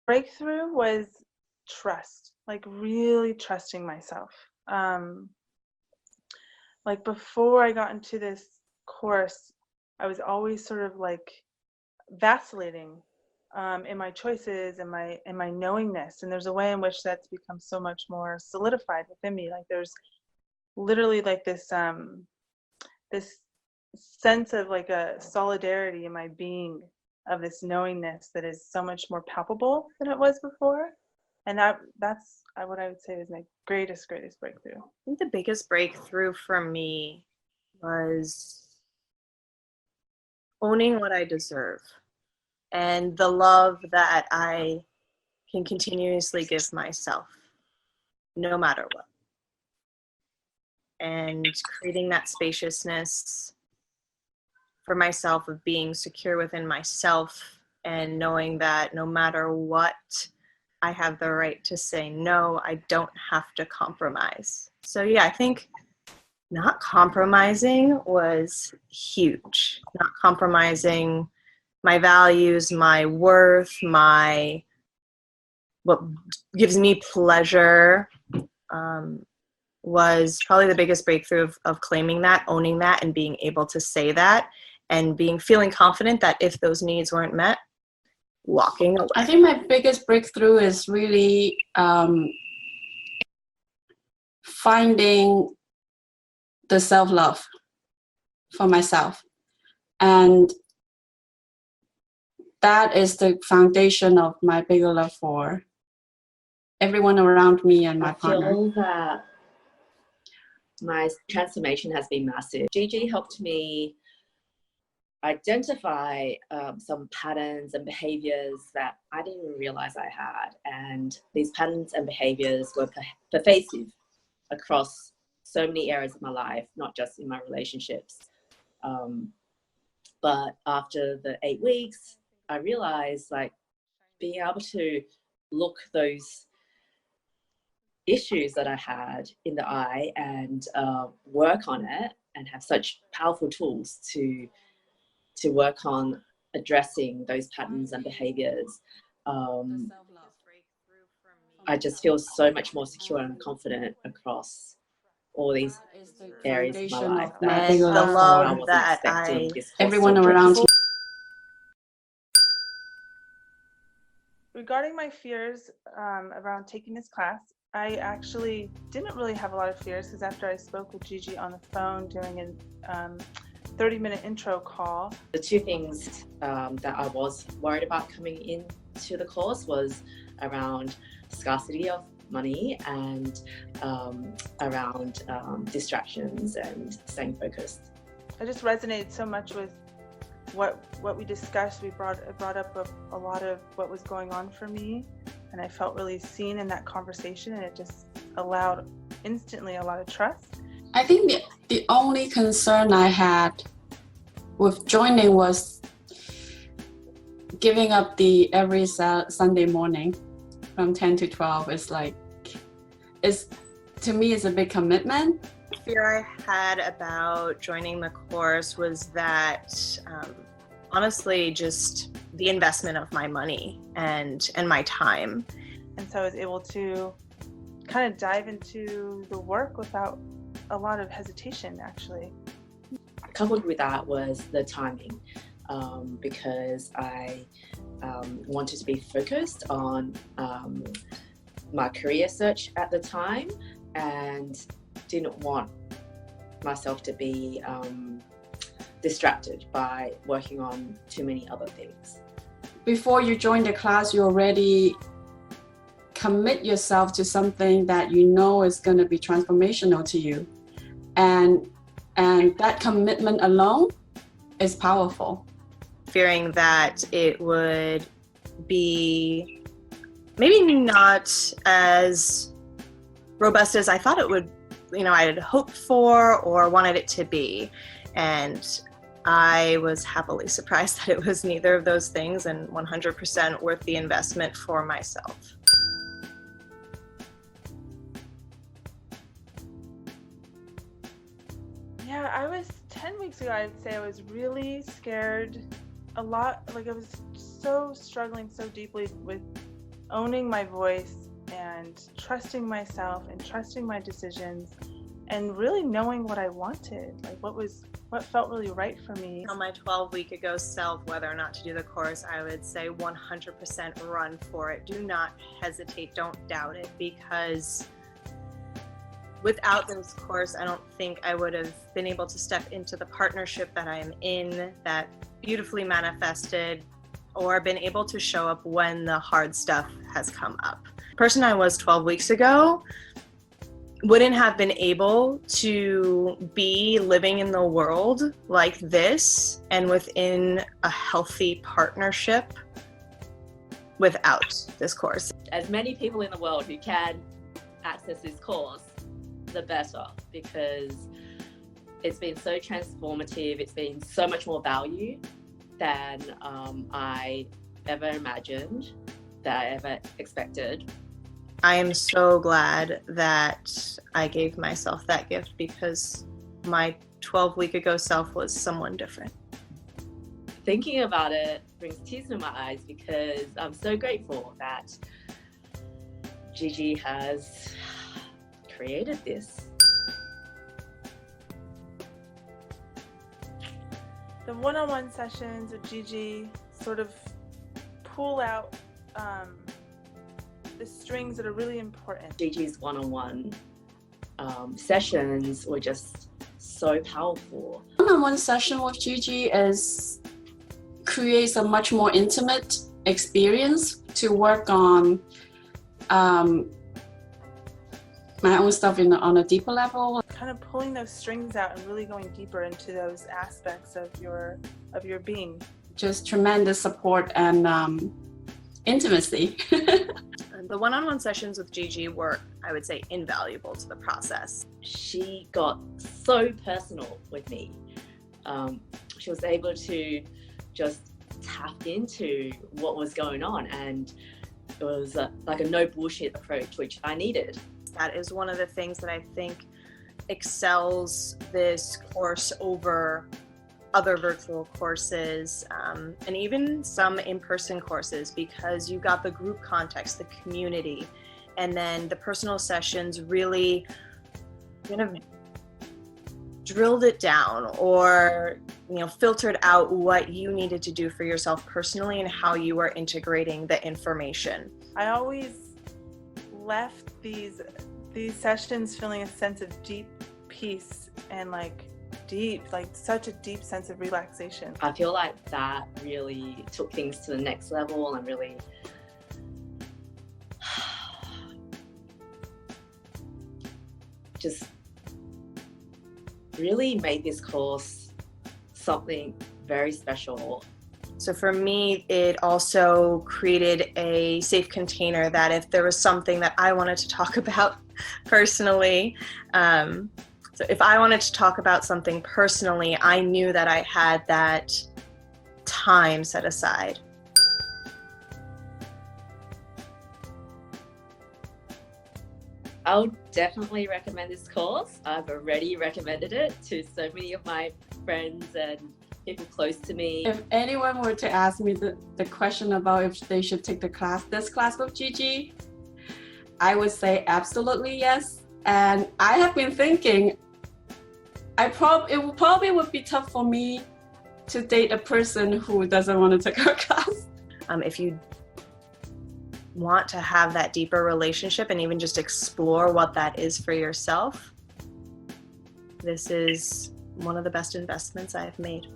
breakthrough was trust, like really trusting myself. Like before I got into this course, I was always sort of like vacillating in my choices and my knowingness. And there's a way in which that's become so much more solidified within me. Like there's literally like this this sense of like a solidarity in my being, of this knowingness that is so much more palpable than it was before. And that's what I would say is my greatest breakthrough. I think the biggest breakthrough for me was owning what I deserve and the love that I can continuously give myself, no matter what. And creating that spaciousness for myself of being secure within myself and knowing that no matter what, I have the right to say no. I don't have to compromise. So yeah, I think not compromising was huge. Not compromising my values, my worth, what gives me pleasure, was probably the biggest breakthrough of claiming that, owning that, and being able to say that, and feeling confident that if those needs weren't met, walking away. I think my biggest breakthrough is really finding the self-love for myself. And that is the foundation of my bigger love for everyone around me and my partner. I feel that my transformation has been massive. Gigi helped me identify some patterns and behaviors that I didn't even realize I had. And these patterns and behaviors were pervasive across so many areas of my life, not just in my relationships. But after the 8 weeks, I realized like being able to look those issues that I had in the eye and work on it, and have such powerful tools to work on addressing those patterns and behaviors. I just feel so much more secure and confident across all these areas of my life. And the love that everyone around you. Regarding my fears around taking this class, I actually didn't really have a lot of fears, because after I spoke with Gigi on the phone doing a 30-minute intro call. The two things that I was worried about coming into the course was around scarcity of money and around distractions and staying focused. I just resonated so much with what we discussed. We brought up a lot of what was going on for me, and I felt really seen in that conversation, and it just allowed instantly a lot of trust. I think the only concern I had with joining was giving up the every Sunday morning from 10 to 12. To me, it's a big commitment. The fear I had about joining the course was that honestly just the investment of my money and my time. And so I was able to kind of dive into the work without a lot of hesitation, actually. Coupled with that was the timing, because I wanted to be focused on my career search at the time, and didn't want myself to be distracted by working on too many other things. Before you join the class, you already commit yourself to something that you know is going to be transformational to you, and that commitment alone is powerful. Fearing that it would be maybe not as robust as I thought it would, I had hoped for or wanted it to be. And I was happily surprised that it was neither of those things, and 100% worth the investment for myself. Yeah, I was 10 weeks ago, I'd say I was really scared a lot. Like I was so struggling so deeply with owning my voice and trusting myself and trusting my decisions and really knowing what I wanted, like what felt really right for me. On my 12-week ago self, whether or not to do the course, I would say 100% run for it. Do not hesitate, don't doubt it, because without this course, I don't think I would have been able to step into the partnership that I am in, that beautifully manifested, or been able to show up when the hard stuff has come up. The person I was 12 weeks ago wouldn't have been able to be living in the world like this and within a healthy partnership without this course. As many people in the world who can access this course, the better, because it's been so transformative. It's been so much more value than I ever imagined, that I ever expected. I am so glad that I gave myself that gift, because my 12-week ago self was someone different. Thinking about it brings tears to my eyes, because I'm so grateful that Gigi has created this. The one-on-one sessions with Gigi sort of pull out the strings that are really important. Gigi's one-on-one sessions were just so powerful. One-on-one session with Gigi creates a much more intimate experience to work on my own stuff on a deeper level. Kind of pulling those strings out and really going deeper into those aspects of your being. Just tremendous support and intimacy. The one-on-one sessions with Gigi were, I would say, invaluable to the process. She got so personal with me. She was able to just tap into what was going on, and it was like a no bullshit approach, which I needed. That is one of the things that I think excels this course over other virtual courses, and even some in-person courses, because you got the group context, the community, and then the personal sessions really kind of drilled it down, or filtered out what you needed to do for yourself personally and how you were integrating the information. I always left these sessions feeling a sense of deep peace and such a deep sense of relaxation. I feel like that really took things to the next level and really just really made this course something very special. So for me, it also created a safe container that if there was something that I wanted to talk about personally, so if I wanted to talk about something personally, I knew that I had that time set aside. I would definitely recommend this course. I've already recommended it to so many of my friends and people close to me. If anyone were to ask me the question about if they should take this class with Gigi, I would say absolutely yes. And I have been thinking, it probably would be tough for me to date a person who doesn't want to take her class. If you want to have that deeper relationship and even just explore what that is for yourself, this is one of the best investments I've made.